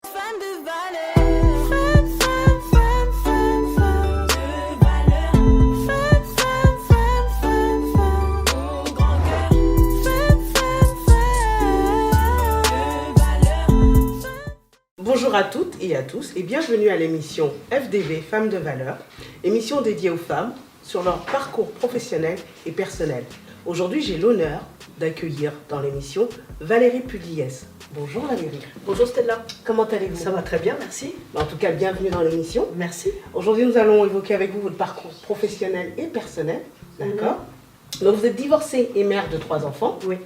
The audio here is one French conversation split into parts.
Femme de valeur, femme de valeur, au grand cœur, de valeur. Bonjour à toutes et à tous et bienvenue à l'émission FDV Femmes de Valeur, émission dédiée aux femmes sur leur parcours professionnel et personnel. Aujourd'hui, j'ai l'honneur d'accueillir dans l'émission Valérie Pugliès. Bonjour Valérie. Bonjour Stella. Comment allez-vous? Ça va très bien, merci. En tout cas, bienvenue dans l'émission. Merci. Aujourd'hui, nous allons évoquer avec vous votre parcours professionnel et personnel. D'accord. Donc, vous êtes divorcée et mère de 3 enfants. Oui.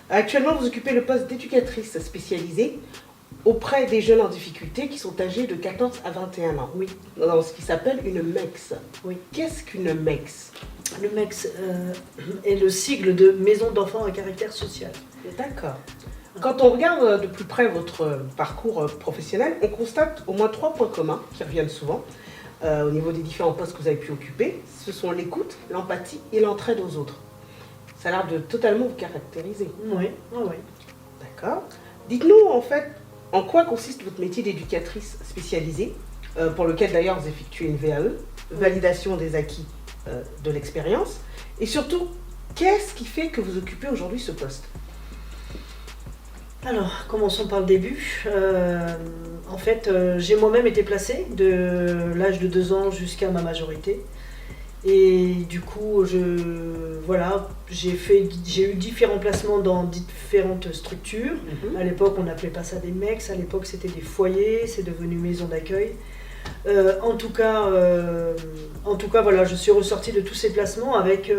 Actuellement, vous occupez le poste d'éducatrice spécialisée auprès des jeunes en difficulté qui sont âgés de 14 à 21 ans. Oui. Dans ce qui s'appelle une MEX. Oui. Qu'est-ce qu'une MEX? Le MEX est le sigle de Maison d'enfants à caractère social. D'accord. Quand on regarde de plus près votre parcours professionnel, on constate au moins 3 points communs qui reviennent souvent au niveau des différents postes que vous avez pu occuper. Ce sont l'écoute, l'empathie et l'entraide aux autres. Ça a l'air de totalement vous caractériser. Oui, oui. D'accord. Dites-nous en fait en quoi consiste votre métier d'éducatrice spécialisée, pour lequel d'ailleurs vous effectuez une VAE, validation des acquis de l'expérience, et surtout, qu'est-ce qui fait que vous occupez aujourd'hui ce poste? Alors, commençons par le début. En fait, j'ai moi-même été placée de l'âge de 2 ans jusqu'à ma majorité. Et du coup, j'ai eu différents placements dans différentes structures. À l'époque, on n'appelait pas ça des MEX, à l'époque c'était des foyers, c'est devenu maison d'accueil. En tout cas, voilà, je suis ressortie de tous ces placements avec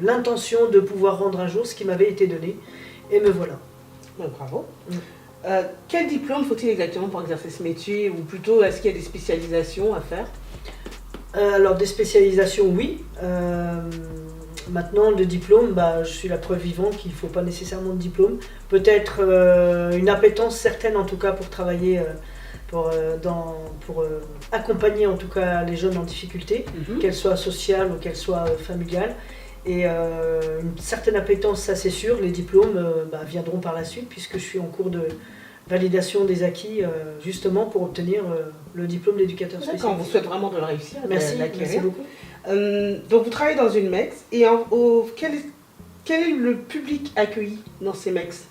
l'intention de pouvoir rendre un jour ce qui m'avait été donné. Et me voilà. Bon, bravo. Quel diplôme faut-il exactement pour exercer ce métier? Ou plutôt, est-ce qu'il y a des spécialisations à faire? Alors des spécialisations, oui. Maintenant, le diplôme, je suis la preuve vivante qu'il ne faut pas nécessairement de diplôme. Peut-être une appétence certaine en tout cas pour travailler, pour accompagner en tout cas les jeunes en difficulté, qu'elles soient sociales ou qu'elles soient familiales. Et une certaine appétence, ça c'est sûr. Les diplômes viendront par la suite puisque je suis en cours de validation des acquis justement pour obtenir le diplôme d'éducateur spécialisé. D'accord, on vous souhaite vraiment de le réussir. Merci, merci beaucoup. Donc vous travaillez dans une MEX et quel est le public accueilli dans ces MEX?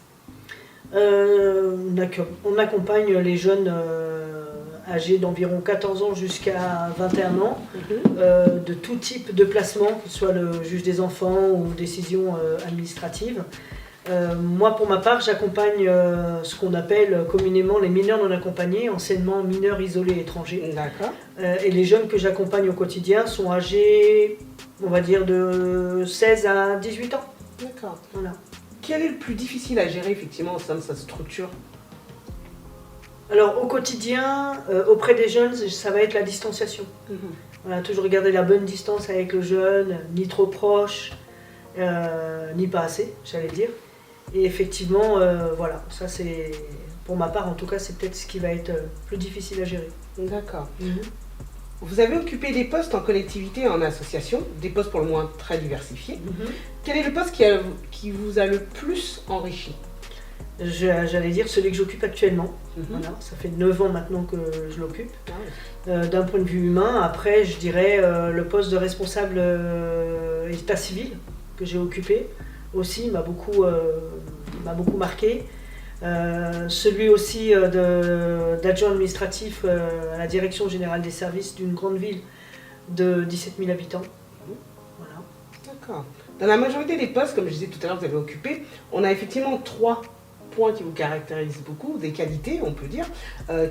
On accompagne les jeunes âgés d'environ 14 ans jusqu'à 21 ans, de tout type de placement, que ce soit le juge des enfants ou décision administrative. Moi, pour ma part, j'accompagne ce qu'on appelle communément les mineurs non accompagnés, anciennement mineurs isolés étrangers. D'accord. Et les jeunes que j'accompagne au quotidien sont âgés, on va dire, de 16 à 18 ans. D'accord. Voilà. Quel est le plus difficile à gérer effectivement au sein de cette structure? Alors, au quotidien, auprès des jeunes, ça va être la distanciation. Voilà, toujours garder la bonne distance avec le jeune, ni trop proche, ni pas assez, j'allais dire. Et effectivement, voilà, ça c'est, pour ma part en tout cas, c'est peut-être ce qui va être plus difficile à gérer. D'accord. Vous avez occupé des postes en collectivité et en association, des postes pour le moins très diversifiés. Quel est le poste qui vous a le plus enrichi? J'allais dire celui que j'occupe actuellement. Voilà, ça fait 9 ans maintenant que je l'occupe. D'un point de vue humain, après je dirais le poste de responsable état civil que j'ai occupé aussi m'a beaucoup marqué. Celui aussi d'adjoint administratif à la direction générale des services d'une grande ville de 17 000 habitants. Voilà. D'accord. Dans la majorité des postes, comme je disais tout à l'heure, vous avez occupé, on a effectivement 3 points qui vous caractérisent beaucoup, des qualités, on peut dire,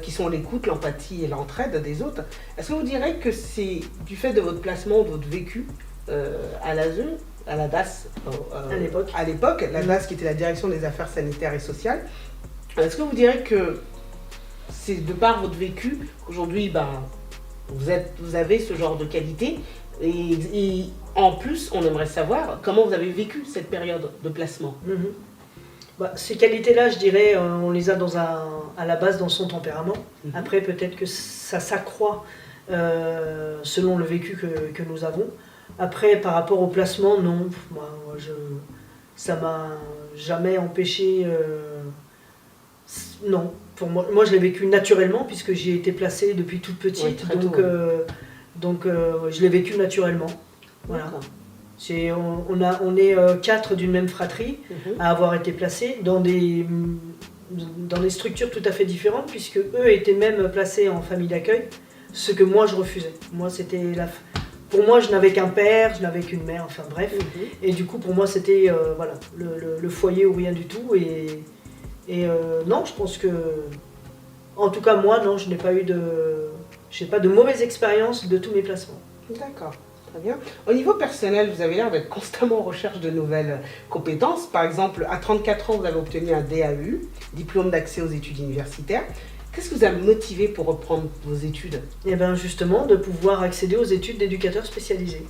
qui sont l'écoute, l'empathie et l'entraide des autres. Est-ce que vous direz que c'est du fait de votre placement, de votre vécu à l'ASE, à la DAS, à l'époque, la DAS qui était la direction des affaires sanitaires et sociales, est-ce que vous direz que c'est de par votre vécu qu'aujourd'hui vous avez ce genre de qualité et en plus on aimerait savoir comment vous avez vécu cette période de placement? Ces qualités-là, je dirais, on les a à la base dans son tempérament. Après, peut-être que ça s'accroît selon le vécu que nous avons. Après, par rapport au placement, non. Ça m'a jamais empêché Non, pour moi je l'ai vécu naturellement puisque j'y ai été placée depuis toute petite, Ouais, très donc, tôt, je l'ai vécu naturellement. Voilà. D'accord. On est 4 d'une même fratrie Mhm. à avoir été placés dans des structures tout à fait différentes, puisque eux étaient même placés en famille d'accueil, ce que moi je refusais. Moi, pour moi, je n'avais qu'un père, je n'avais qu'une mère, enfin bref. Mhm. Et du coup, pour moi, c'était voilà, le foyer ou rien du tout. Non, je pense que, en tout cas, moi, non, je n'ai pas eu j'ai pas de mauvaise expérience de tous mes placements. D'accord, très bien. Au niveau personnel, vous avez l'air d'être constamment en recherche de nouvelles compétences. Par exemple, à 34 ans, vous avez obtenu un DAU, diplôme d'accès aux études universitaires. Qu'est-ce qui vous a motivé pour reprendre vos études? Et bien justement, de pouvoir accéder aux études d'éducateur spécialisé.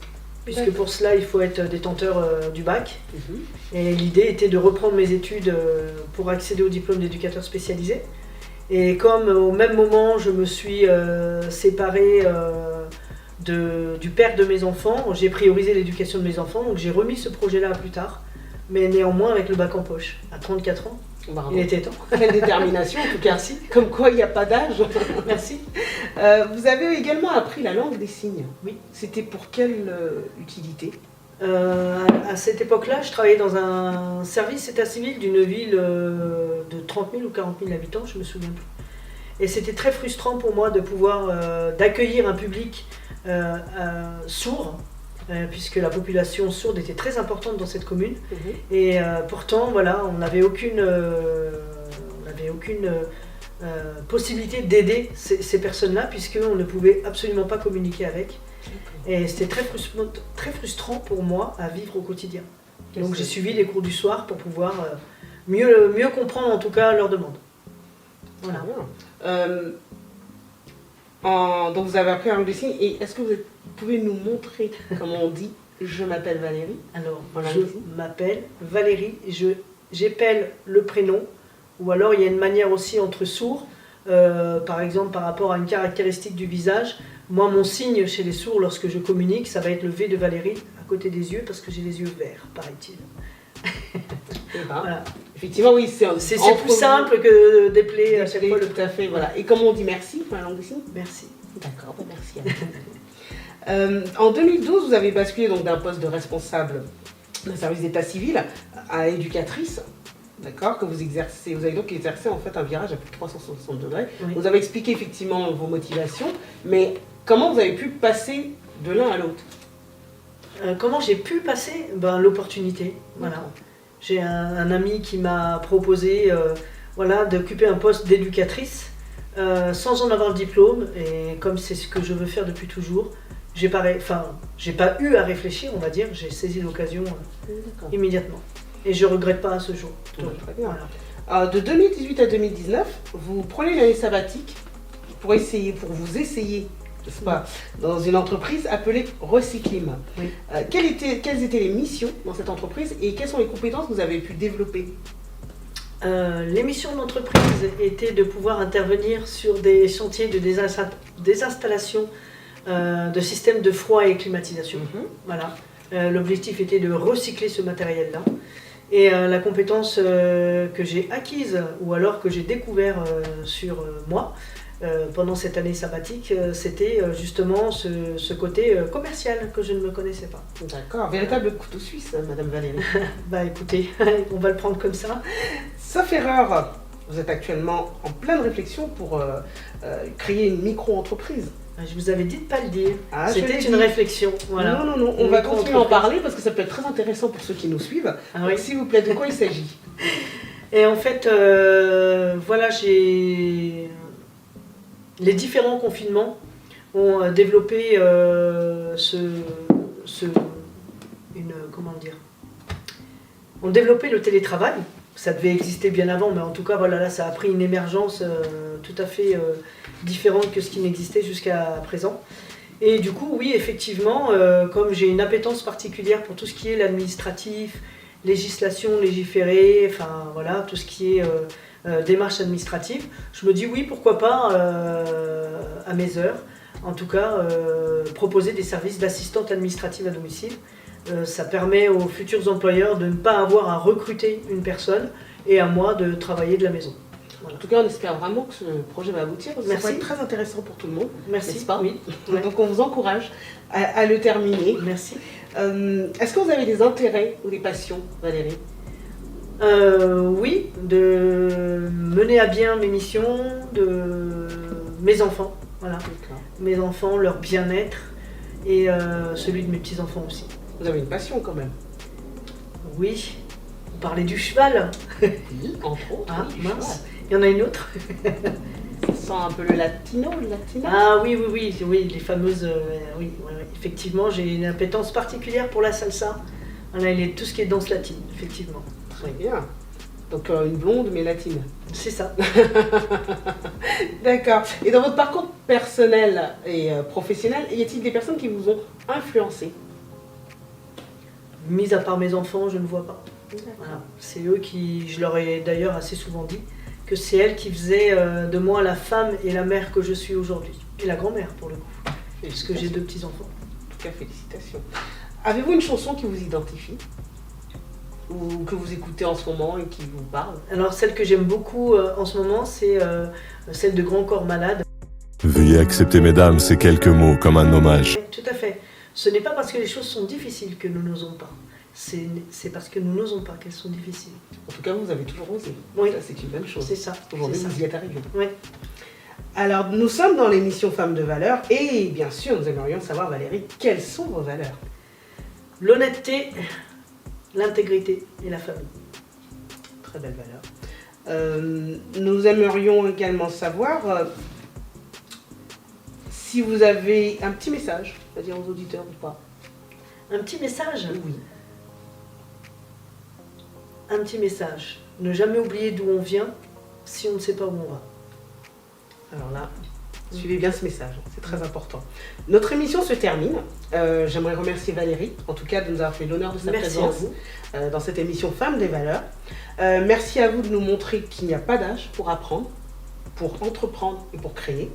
Puisque D'accord. pour cela, il faut être détenteur du bac. Mhm. Et l'idée était de reprendre mes études pour accéder au diplôme d'éducateur spécialisé. Et comme au même moment, je me suis séparée du père de mes enfants, j'ai priorisé l'éducation de mes enfants, donc j'ai remis ce projet-là à plus tard. Mais néanmoins avec le bac en poche, à 34 ans, Bravo. il était temps. Quelle détermination en tout cas. Merci. Comme quoi, il n'y a pas d'âge. Merci. Vous avez également appris la langue des signes. Oui. C'était pour quelle utilité? À cette époque-là, je travaillais dans un service état civil d'une ville de 30 000 ou 40 000 habitants, je ne me souviens plus. Et c'était très frustrant pour moi de pouvoir d'accueillir un public sourd, puisque la population sourde était très importante dans cette commune. Mhm. Et pourtant, voilà, on n'avait aucune possibilité d'aider ces personnes-là, puisqu'on ne pouvait absolument pas communiquer avec. Et c'était très frustrant pour moi à vivre au quotidien. Donc j'ai suivi les cours du soir pour pouvoir mieux comprendre en tout cas leurs demandes. Voilà. Donc vous avez appris la langue des signes. Et est-ce que vous pouvez nous montrer comment on dit « je m'appelle Valérie » Alors, Voilà. je m'appelle Valérie, j'épelle le prénom, ou alors il y a une manière aussi entre sourds, par exemple par rapport à une caractéristique du visage. Moi, mon signe chez les sourds, lorsque je communique, ça va être le V de Valérie à côté des yeux, parce que j'ai les yeux verts, paraît-il. Voilà. Effectivement, oui, c'est C'est plus simple que d'épeler à chaque fois le tout à fait, voilà. Et comment on dit merci dans la langue des signes? Merci. D'accord, bah merci. En 2012, vous avez basculé donc d'un poste de responsable d'un service d'état civil à éducatrice, d'accord, que vous exercez. Vous avez donc exercé en fait un virage à plus de 360 degrés. Oui. Vous avez expliqué effectivement vos motivations, mais comment vous avez pu passer de l'un à l'autre? Comment j'ai pu passer l'opportunité. Voilà. D'accord. J'ai un ami qui m'a proposé voilà, d'occuper un poste d'éducatrice sans en avoir le diplôme. Et comme c'est ce que je veux faire depuis toujours, j'ai pas eu à réfléchir, on va dire. J'ai saisi l'occasion D'accord. immédiatement. Et je regrette pas à ce jour. Ouais, très bien. Voilà. De 2018 à 2019, vous prenez l'année sabbatique pour vous essayer, n'est-ce pas, dans une entreprise appelée Recyclim. Oui. Quelles étaient les missions dans cette entreprise et quelles sont les compétences que vous avez pu développer? Les missions de l'entreprise étaient de pouvoir intervenir sur des chantiers de désinstallation de systèmes de froid et climatisation. Voilà. L'objectif était de recycler ce matériel-là. Et la compétence que j'ai acquise, ou alors que j'ai découvert sur moi, pendant cette année sabbatique, c'était justement ce côté commercial que je ne me connaissais pas. D'accord, véritable couteau suisse, Madame Valérie. Bah écoutez, on va le prendre comme ça. Sauf erreur, vous êtes actuellement en pleine réflexion pour créer une micro-entreprise. Je vous avais dit de ne pas le dire. Ah, je C'était l'ai une dit. réflexion. Voilà. Non, on Une va continuer à en micro-entreprise. parler parce que ça peut être très intéressant pour ceux qui nous suivent. Ah Donc, oui. s'il vous plaît, de quoi il s'agit? Et en fait, voilà, les différents confinements ont développé ont développé le télétravail. Ça devait exister bien avant, mais en tout cas, voilà, là, ça a pris une émergence tout à fait différente que ce qui n'existait jusqu'à présent. Et du coup, oui, effectivement, comme j'ai une appétence particulière pour tout ce qui est l'administratif, législation, légiférer, enfin voilà, tout ce qui est démarche administrative, je me dis oui, pourquoi pas, à mes heures, en tout cas, proposer des services d'assistante administrative à domicile. Ça permet aux futurs employeurs de ne pas avoir à recruter une personne et à moi de travailler de la maison. Voilà. En tout cas, on espère vraiment que ce projet va aboutir. Ça Merci. va être très intéressant pour tout le monde. Merci. N'est-ce pas? Oui. Ouais. Donc on vous encourage à le terminer. Merci. Est-ce que vous avez des intérêts ou des passions, Valérie? Oui, de mener à bien mes missions, de mes enfants, voilà. D'accord. Mes enfants, leur bien-être et celui de mes petits-enfants aussi. Vous avez une passion quand même. Oui, vous parlez du cheval. Oui, entre autres. Ah, oui, du mince. Il y en a une autre. cheval. Ça sent un peu le latino, le latina. Ah oui, les fameuses... oui, effectivement, j'ai une appétence particulière pour la salsa. Voilà, tout ce qui est danse latine, effectivement. Très bien. Donc une blonde mais latine. C'est ça. D'accord. Et dans votre parcours personnel et professionnel, y a-t-il des personnes qui vous ont influencé? Mis à part mes enfants, je ne vois pas. Voilà. C'est eux qui, je leur ai d'ailleurs assez souvent dit, que c'est elles qui faisaient de moi la femme et la mère que je suis aujourd'hui. Et la grand-mère pour le coup, puisque j'ai 2 petits-enfants. En tout cas, félicitations. Avez-vous une chanson qui vous identifie? Ou que vous écoutez en ce moment et qui vous parle? Alors celle que j'aime beaucoup en ce moment, c'est celle de Grand Corps Malade. Veuillez accepter, mesdames, ces quelques mots comme un hommage. Tout à fait. Ce n'est pas parce que les choses sont difficiles que nous n'osons pas. C'est parce que nous n'osons pas qu'elles sont difficiles. En tout cas, vous avez toujours osé. Oui. Ça, c'est une bonne chose. C'est ça. Aujourd'hui, c'est ça. vous y êtes arrivé. Oui. Alors, nous sommes dans l'émission Femmes de valeur et bien sûr, nous aimerions savoir, Valérie, quelles sont vos valeurs? L'honnêteté, l'intégrité et la famille. Très belle valeur. Nous aimerions également savoir si vous avez un petit message à dire aux auditeurs ou pas. Un petit message. Oui. Un petit message. Ne jamais oublier d'où on vient si on ne sait pas où on va. Alors là, suivez bien ce message, c'est très important. Notre émission se termine. J'aimerais remercier Valérie, en tout cas, de nous avoir fait l'honneur de sa Merci à présence vous. dans cette émission Femmes des valeurs. Merci à vous de nous montrer qu'il n'y a pas d'âge pour apprendre, pour entreprendre et pour créer.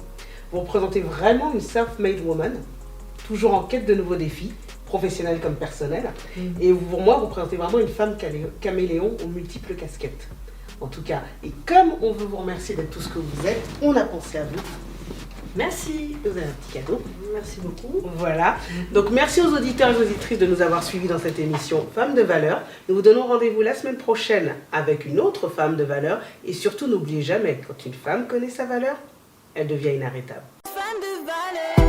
Vous représentez vraiment une self-made woman, toujours en quête de nouveaux défis, professionnels comme personnels. Et pour moi, vous représentez vraiment une femme caméléon aux multiples casquettes. En tout cas, et comme on veut vous remercier d'être tout ce que vous êtes, on a pensé à vous. Merci. Vous avez un petit cadeau. Merci beaucoup. Voilà. Donc merci aux auditeurs et aux auditrices de nous avoir suivis dans cette émission Femmes de valeur. Nous vous donnons rendez-vous la semaine prochaine avec une autre femme de valeur. Et surtout, n'oubliez jamais, quand une femme connaît sa valeur, elle devient inarrêtable. Femme de valeur.